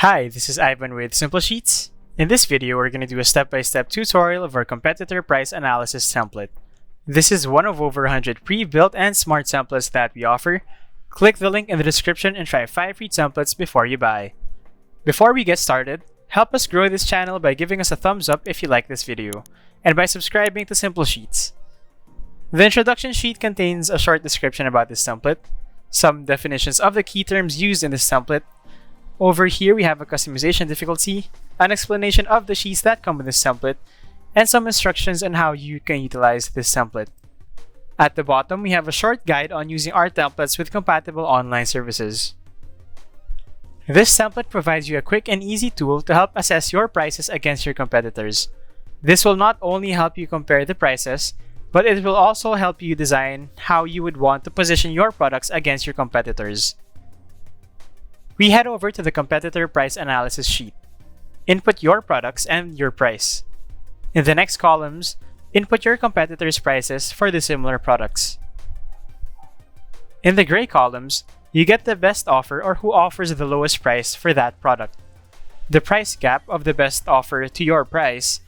Hi, this is Ivan with Simple Sheets. In this video, we're going to do a step-by-step tutorial of our competitor price analysis template. This is one of over 100 pre-built and smart templates that we offer. Click the link in the description and try 5 free templates before you buy. Before we get started, help us grow this channel by giving us a thumbs up if you like this video, and by subscribing to Simple Sheets. The introduction sheet contains a short description about this template, some definitions of the key terms used in this template. Over here, we have a customization difficulty, an explanation of the sheets that come with this template, and some instructions on how you can utilize this template. At the bottom, we have a short guide on using our templates with compatible online services. This template provides you a quick and easy tool to help assess your prices against your competitors. This will not only help you compare the prices, but it will also help you design how you would want to position your products against your competitors. We head over to the competitor price analysis sheet. Input your products and your price. In the next columns, input your competitors' prices for the similar products. In the gray columns, you get the best offer or who offers the lowest price for that product, the price gap of the best offer to your price,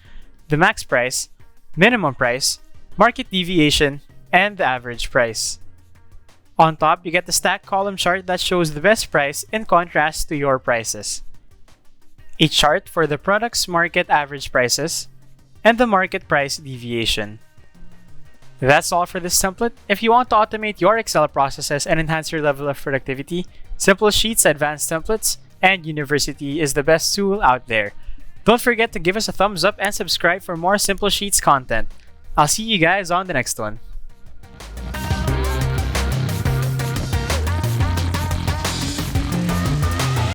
the max price, minimum price, market deviation, and the average price. On top, you get the stack column chart that shows the best price in contrast to your prices, a chart for the product's market average prices, and the market price deviation. That's all for this template. If you want to automate your Excel processes and enhance your level of productivity, Simple Sheets Advanced Templates and University is the best tool out there. Don't forget to give us a thumbs up and subscribe for more Simple Sheets content. I'll see you guys on the next one.